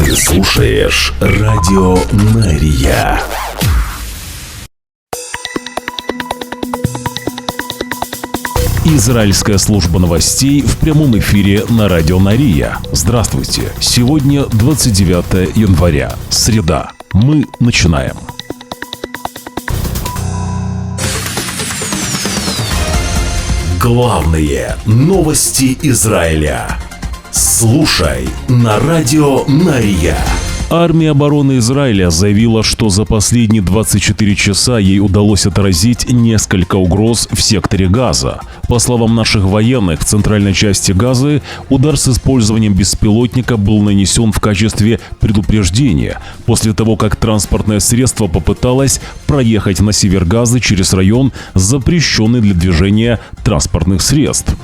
Ты слушаешь Радио Мария. Израильская служба новостей в прямом эфире на Радио Мария. Здравствуйте. Сегодня 29 января, среда. Мы начинаем. Главные новости Израиля. Слушай на Радио Мария. Армия обороны Израиля заявила, что за последние 24 часа ей удалось отразить несколько угроз в секторе Газа. По словам наших военных, в центральной части Газы удар с использованием беспилотника был нанесен в качестве предупреждения, после того, как транспортное средство попыталось проехать на север Газы через район, запрещенный для движения транспортных средств.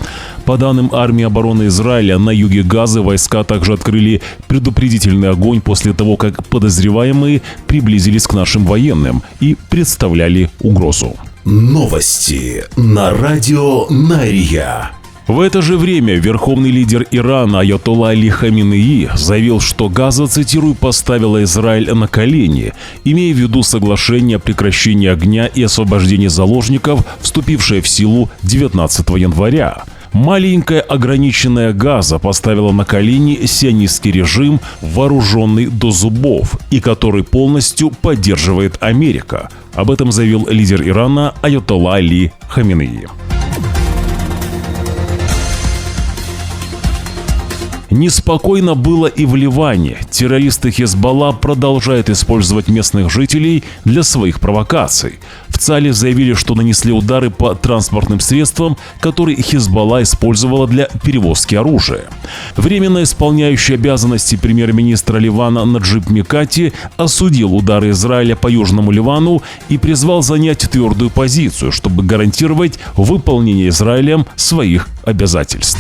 По данным армии обороны Израиля, на юге Газы войска также открыли предупредительный огонь после того, как подозреваемые приблизились к нашим военным и представляли угрозу. Новости на Радио Мария. В это же время верховный лидер Ирана Аятолла Али Хаминеи заявил, что Газа, цитирую, поставила Израиль на колени, имея в виду соглашение о прекращении огня и освобождении заложников, вступившее в силу 19 января. Маленькая ограниченная Газа поставила на колени сионистский режим, вооруженный до зубов, и который полностью поддерживает Америка. Об этом заявил лидер Ирана Аятолла Али Хаминеи. Неспокойно было и в Ливане. Террористы Хезболла продолжают использовать местных жителей для своих провокаций. В ЦАЛе заявили, что нанесли удары по транспортным средствам, которые Хезболла использовала для перевозки оружия. Временно исполняющий обязанности премьер-министра Ливана Наджиб Микати осудил удары Израиля по Южному Ливану и призвал занять твердую позицию, чтобы гарантировать выполнение Израилем своих обязательств.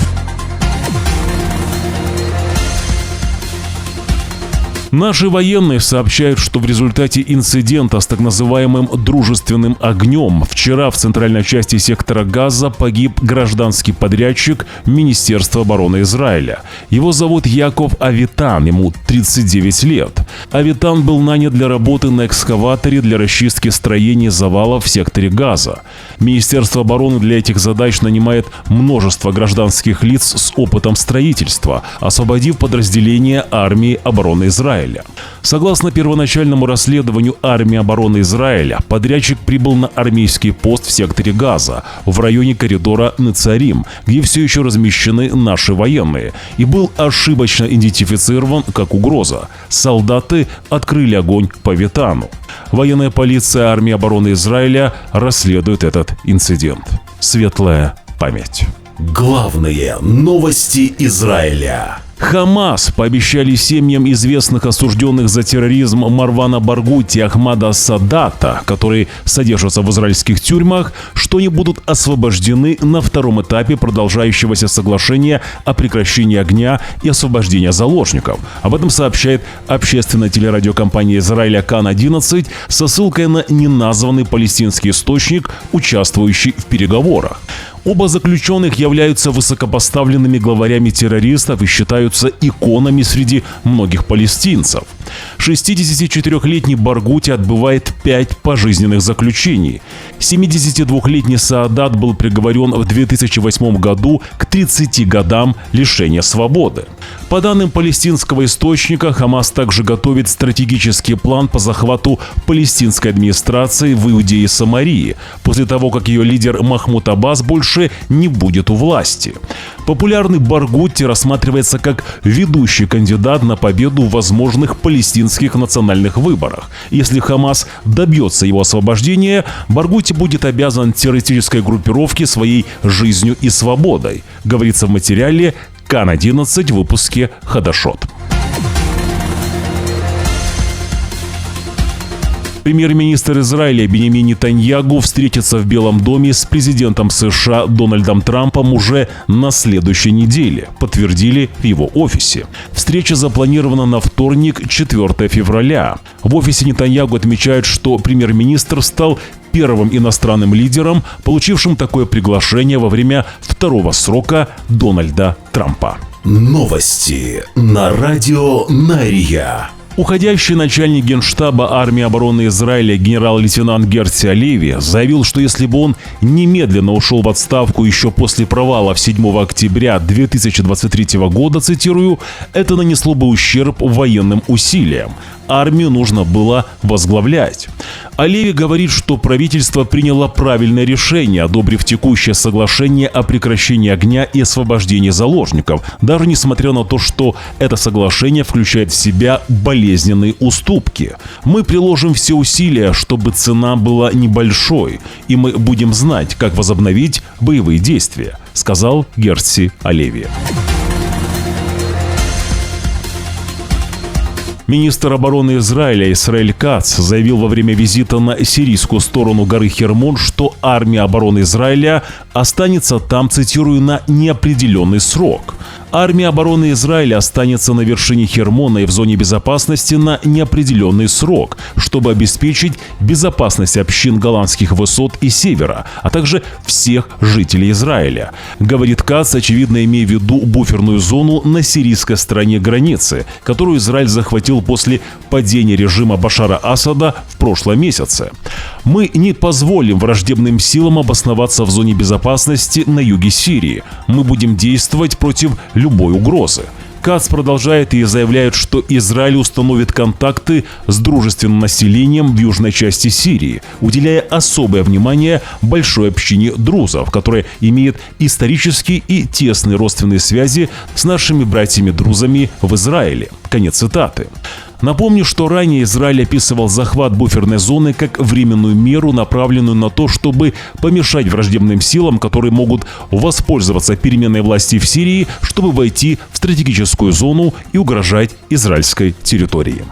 Наши военные сообщают, что в результате инцидента с так называемым дружественным огнем вчера в центральной части сектора Газа погиб гражданский подрядчик Министерства обороны Израиля. Его зовут Яков Авитан, ему 39 лет. Авитан был нанят для работы на экскаваторе для расчистки строений завалов в секторе Газа. Министерство обороны для этих задач нанимает множество гражданских лиц с опытом строительства, освободив подразделения армии обороны Израиля. Согласно первоначальному расследованию армии обороны Израиля, подрядчик прибыл на армейский пост в секторе Газа, в районе коридора Нецарим, где все еще размещены наши военные, и был ошибочно идентифицирован как угроза. Солдаты открыли огонь по Авитану. Военная полиция армии обороны Израиля расследует этот инцидент. Светлая память. Главные новости Израиля. Хамас пообещали семьям известных осужденных за терроризм Марвана Баргути и Ахмада Садата, которые содержатся в израильских тюрьмах, что они будут освобождены на втором этапе продолжающегося соглашения о прекращении огня и освобождении заложников. Об этом сообщает общественная телерадиокомпания Израиля Кан-11 со ссылкой на неназванный палестинский источник, участвующий в переговорах. Оба заключенных являются высокопоставленными главарями террористов и считаются иконами среди многих палестинцев. 64-летний Баргути отбывает 5 пожизненных заключений. 72-летний Саадат был приговорен в 2008 году к 30 годам лишения свободы. По данным палестинского источника, Хамас также готовит стратегический план по захвату палестинской администрации в Иудее и Самарии, после того, как ее лидер Махмуд Аббас больше не будет у власти. Популярный Баргути рассматривается как ведущий кандидат на победу в возможных палестинских национальных выборах. Если Хамас добьется его освобождения, Баргути будет обязан террористической группировке своей жизнью и свободой, говорится в материале Кан-11 в выпуске «Хадашот». Премьер-министр Израиля Биньямин Нетаньяху встретится в Белом доме с президентом США Дональдом Трампом уже на следующей неделе, подтвердили в его офисе. Встреча запланирована на вторник, 4 февраля. В офисе Нетаньяху отмечают, что премьер-министр стал первым иностранным лидером, получившим такое приглашение во время второго срока Дональда Трампа. Новости на радио Найрия. Уходящий начальник Генштаба армии обороны Израиля генерал-лейтенант Герци Алеви заявил, что если бы он немедленно ушел в отставку еще после провалов 7 октября 2023 года, цитирую, это нанесло бы ущерб военным усилиям. Армию нужно было возглавлять. Алеви говорит, что правительство приняло правильное решение, одобрив текущее соглашение о прекращении огня и освобождении заложников, даже несмотря на то, что это соглашение включает в себя болезненные уступки. Мы приложим все усилия, чтобы цена была небольшой, и мы будем знать, как возобновить боевые действия, сказал Герци Алеви. Министр обороны Израиля Исраэль Кац заявил во время визита на сирийскую сторону горы Хермон, что армия обороны Израиля останется там, цитирую, на неопределенный срок. Армия обороны Израиля останется на вершине Хермона и в зоне безопасности на неопределенный срок, чтобы обеспечить безопасность общин Голландских высот и Севера, а также всех жителей Израиля. Говорит Кац, очевидно имея в виду буферную зону на сирийской стороне границы, которую Израиль захватил после падения режима Башара Асада в прошлом месяце. Мы не позволим враждебным силам обосноваться в зоне безопасности на юге Сирии. Мы будем действовать против любой угрозы. Кац продолжает и заявляет, что Израиль установит контакты с дружественным населением в южной части Сирии, уделяя особое внимание большой общине друзов, которая имеет исторические и тесные родственные связи с нашими братьями-друзами в Израиле. Конец цитаты. Напомню, что ранее Израиль описывал захват буферной зоны как временную меру, направленную на то, чтобы помешать враждебным силам, которые могут воспользоваться переменой власти в Сирии, чтобы войти в стратегическую зону и угрожать израильской территории.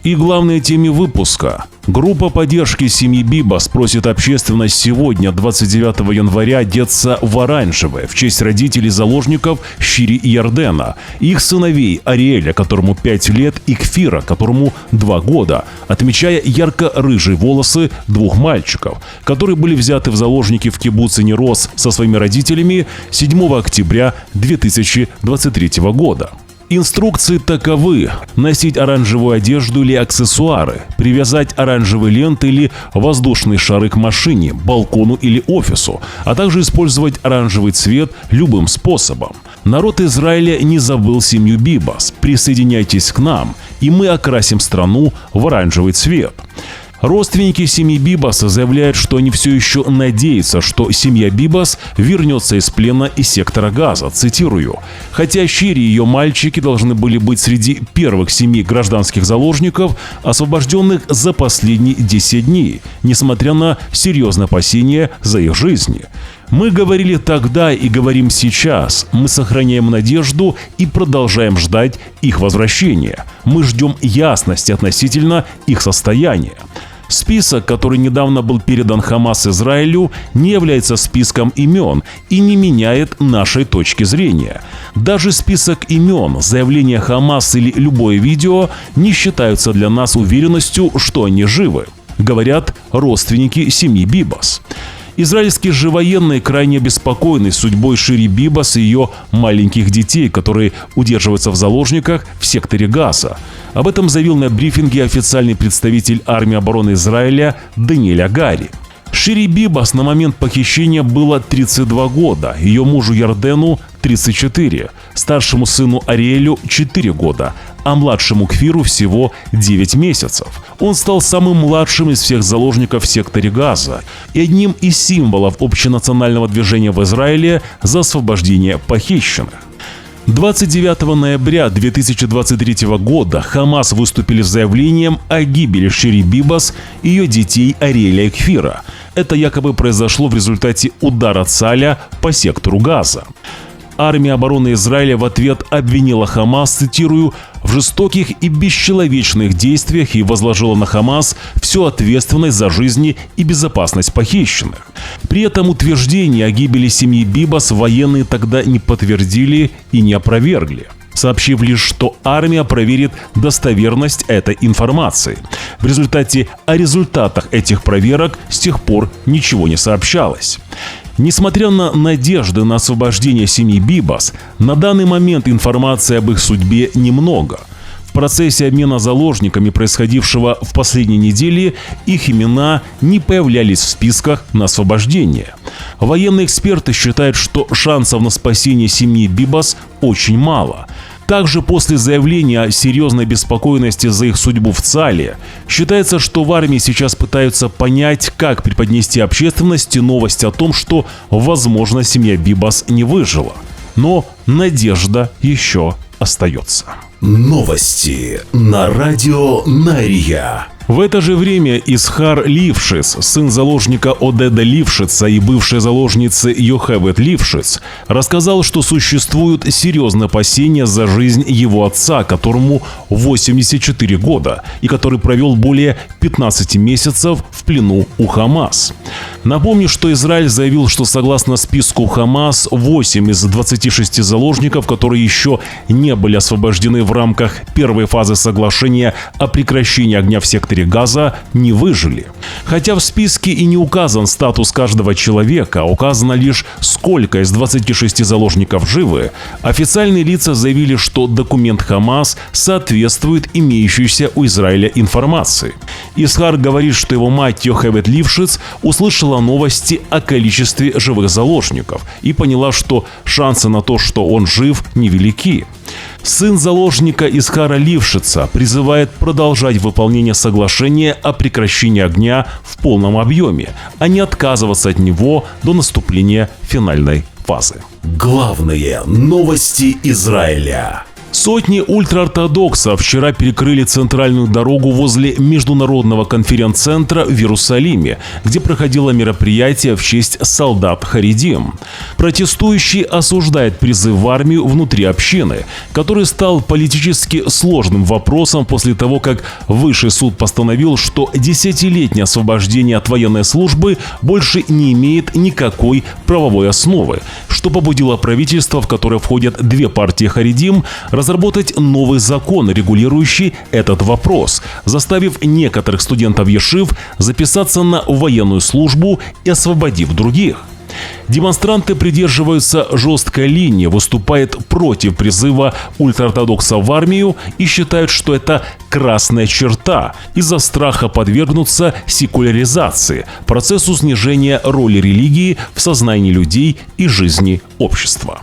И главные темы выпуска. Группа поддержки семьи Бибас просит общественность сегодня, 29 января, одеться в оранжевое в честь родителей заложников Шири и Ярдена, их сыновей Ариэля, которому 5 лет, и Кфира, которому 2 года, отмечая ярко-рыжие волосы 2 мальчиков, которые были взяты в заложники в кибуце Нерос со своими родителями 7 октября 2023 года. Инструкции таковы: носить оранжевую одежду или аксессуары, привязать оранжевые ленты или воздушные шары к машине, балкону или офису, а также использовать оранжевый цвет любым способом. Народ Израиля не забыл семью Бибас. Присоединяйтесь к нам, и мы окрасим страну в оранжевый цвет. Родственники семьи Бибас заявляют, что они все еще надеются, что семья Бибас вернется из плена из сектора Газа, цитирую. Хотя Шири и ее мальчики должны были быть среди первых 7 гражданских заложников, освобожденных за последние 10 дней, несмотря на серьезные опасения за их жизни. Мы говорили тогда и говорим сейчас. Мы сохраняем надежду и продолжаем ждать их возвращения. Мы ждем ясности относительно их состояния. Список, который недавно был передан Хамас Израилю, не является списком имен и не меняет нашей точки зрения. Даже список имен, заявление Хамас или любое видео не считаются для нас уверенностью, что они живы, говорят родственники семьи Бибас. Израильские же военные крайне обеспокоены судьбой Шири Бибас и ее маленьких детей, которые удерживаются в заложниках в секторе Газа. Об этом заявил на брифинге официальный представитель армии обороны Израиля Даниэль Агари. Шири Бибас на момент похищения было 32 года, ее мужу Ярдену 34, старшему сыну Ариэлю 4 года, а младшему Кфиру всего 9 месяцев. Он стал самым младшим из всех заложников в секторе Газа и одним из символов общенационального движения в Израиле за освобождение похищенных. 29 ноября 2023 года Хамас выступили с заявлением о гибели Шири Бибас и ее детей Ариэля и Кфира. Это якобы произошло в результате удара Цаля по сектору Газа. Армия обороны Израиля в ответ обвинила Хамас, цитирую, в жестоких и бесчеловечных действиях и возложила на Хамас всю ответственность за жизни и безопасность похищенных. При этом утверждение о гибели семьи Бибас военные тогда не подтвердили и не опровергли, сообщив лишь, что армия проверит достоверность этой информации. В результате о результатах этих проверок с тех пор ничего не сообщалось. Несмотря на надежды на освобождение семьи Бибас, на данный момент информации об их судьбе немного. В процессе обмена заложниками, происходившего в последние недели, их имена не появлялись в списках на освобождение. Военные эксперты считают, что шансов на спасение семьи Бибас очень мало. Также после заявления о серьезной беспокойности за их судьбу в ЦАЛе, считается, что в армии сейчас пытаются понять, как преподнести общественности новость о том, что, возможно, семья Бибас не выжила. Но надежда еще остается. Новости на радио Нария. В это же время Исхар Лившиц, сын заложника Одеда Лившица и бывшей заложницы Йохевед Лившиц, рассказал, что существуют серьезные опасения за жизнь его отца, которому 84 года, и который провел более 15 месяцев в плену у Хамас. Напомню, что Израиль заявил, что согласно списку Хамас, 8 из 26 заложников, которые еще не были освобождены в рамках первой фазы соглашения о прекращении огня в секторе Газа, не выжили. Хотя в списке и не указан статус каждого человека, указано лишь сколько из 26 заложников живы, официальные лица заявили, что документ Хамас соответствует имеющейся у Израиля информации. Исхар говорит, что его мать Йохевед Лившиц услышала новости о количестве живых заложников и поняла, что шансы на то, что он жив, невелики. Сын заложника Исхара Лившица призывает продолжать выполнение соглашения о прекращении огня в полном объеме, а не отказываться от него до наступления финальной фазы. Главные новости Израиля. Сотни ультраортодоксов вчера перекрыли центральную дорогу возле Международного конференц-центра в Иерусалиме, где проходило мероприятие в честь солдат Харидим. Протестующие осуждают призыв в армию внутри общины, который стал политически сложным вопросом после того, как Высший суд постановил, что 10-летнее освобождение от военной службы больше не имеет никакой правовой основы, что побудило правительство, в которое входят две партии Харидим, разработать новый закон, регулирующий этот вопрос, заставив некоторых студентов ешив записаться на военную службу и освободив других. Демонстранты придерживаются жесткой линии, выступают против призыва ультраортодоксов в армию и считают, что это красная черта из-за страха подвергнуться секуляризации, процессу снижения роли религии в сознании людей и жизни общества.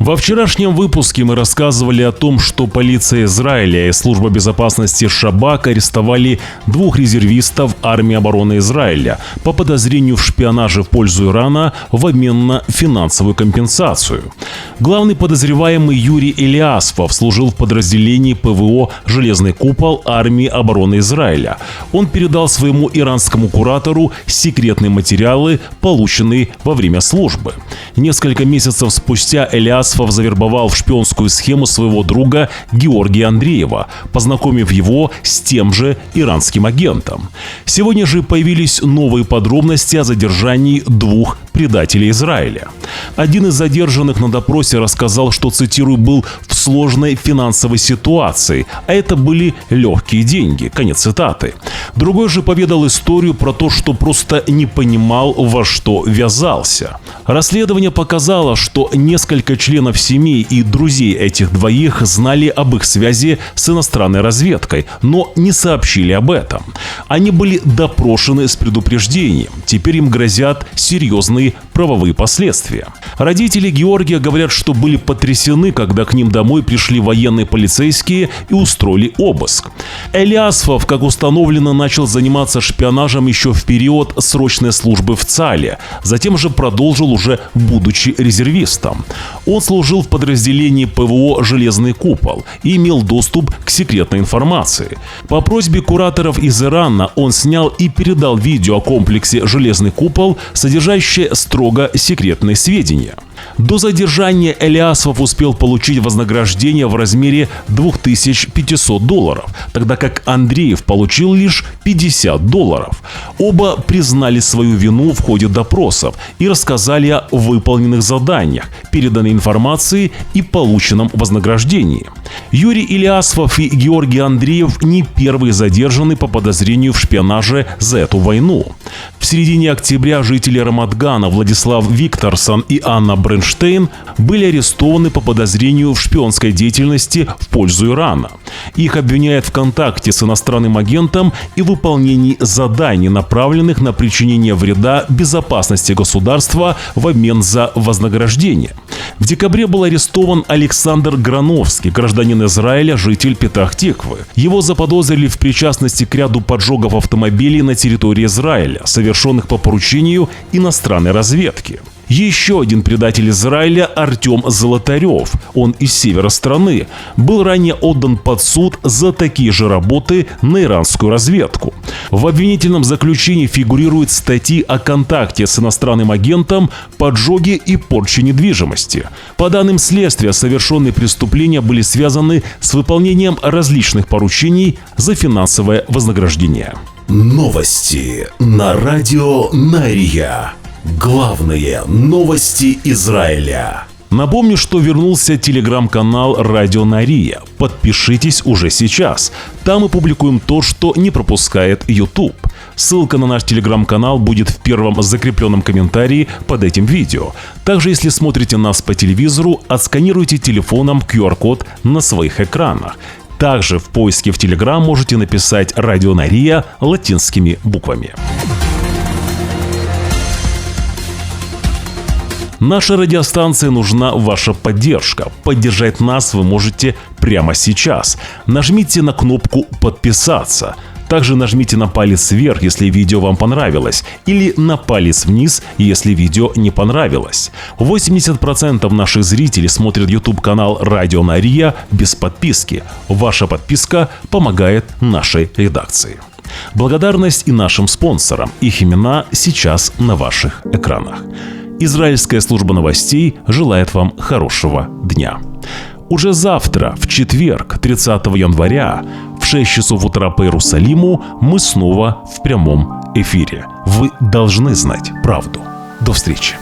Во вчерашнем выпуске мы рассказывали о том, что полиция Израиля и служба безопасности Шабак арестовали 2 резервистов армии обороны Израиля по подозрению в шпионаже в пользу Ирана в обмен на финансовую компенсацию. Главный подозреваемый Юрий Элиасфов служил в подразделении ПВО «Железный купол» армии обороны Израиля. Он передал своему иранскому куратору секретные материалы, полученные во время службы. Несколько месяцев спустя Элиасфов завербовал в шпионскую схему своего друга Георгия Андреева, познакомив его с тем же иранским агентом. Сегодня же появились новые подробности о задержании 2 предателей Израиля. Один из задержанных на допросе рассказал, что, цитирую, был в сложной финансовой ситуации, а это были легкие деньги. Конец цитаты. Другой же поведал историю про то, что просто не понимал, во что ввязался. Расследование показало, что несколько членов семей и друзей этих двоих знали об их связи с иностранной разведкой, но не сообщили об этом. Они были допрошены с предупреждением. Теперь им грозят серьезные правовые последствия. Родители Георгия говорят, что были потрясены, когда к ним домой пришли военные полицейские и устроили обыск. Элиасфов, как установлено, начал заниматься шпионажем еще в период срочной службы в ЦАЛе, затем же продолжил уже будучи резервистом. Он служил в подразделении ПВО «Железный купол» и имел доступ к секретной информации. По просьбе кураторов из Ирана он снял и передал видео о комплексе «Железный купол», содержащее строго секретные сведения. До задержания Элиасов успел получить вознаграждение в размере $2500, тогда как Андреев получил лишь $50. Оба признали свою вину в ходе допросов и рассказали о выполненных заданиях, переданной информации и полученном вознаграждении. Юрий Ильясов и Георгий Андреев не первые задержаны по подозрению в шпионаже за эту войну. В середине октября жители Рамадгана Владислав Викторсон и Анна Бренштейн были арестованы по подозрению в шпионской деятельности в пользу Ирана. Их обвиняют в контакте с иностранным агентом и выполнении заданий, направленных на причинение вреда безопасности государства в обмен за вознаграждение. В декабре был арестован Александр Грановский, гражданин Израиля, житель Петах-Тиквы. Его заподозрили в причастности к ряду поджогов автомобилей на территории Израиля, совершенных по поручению иностранной разведки. Еще один предатель Израиля – Артем Золотарев, он из севера страны, был ранее отдан под суд за такие же работы на иранскую разведку. В обвинительном заключении фигурируют статьи о контакте с иностранным агентом, поджоге и порче недвижимости. По данным следствия, совершенные преступления были связаны с выполнением различных поручений за финансовое вознаграждение. Новости на радио Нария. Главные новости Израиля. Напомню, что вернулся телеграм-канал «Радио Нария». Подпишитесь уже сейчас. Там мы публикуем то, что не пропускает YouTube. Ссылка на наш телеграм-канал будет в первом закрепленном комментарии под этим видео. Также, если смотрите нас по телевизору, отсканируйте телефоном QR-код на своих экранах. Также в поиске в Telegram можете написать «Радио Нария» латинскими буквами. Нашей радиостанции нужна ваша поддержка. Поддержать нас вы можете прямо сейчас. Нажмите на кнопку «Подписаться». Также нажмите на палец вверх, если видео вам понравилось, или на палец вниз, если видео не понравилось. 80% наших зрителей смотрят YouTube-канал «Радио Нария» без подписки. Ваша подписка помогает нашей редакции. Благодарность и нашим спонсорам. Их имена сейчас на ваших экранах. Израильская служба новостей желает вам хорошего дня. Уже завтра, в четверг, 30 января, в 6 часов утра по Иерусалиму, мы снова в прямом эфире. Вы должны знать правду. До встречи.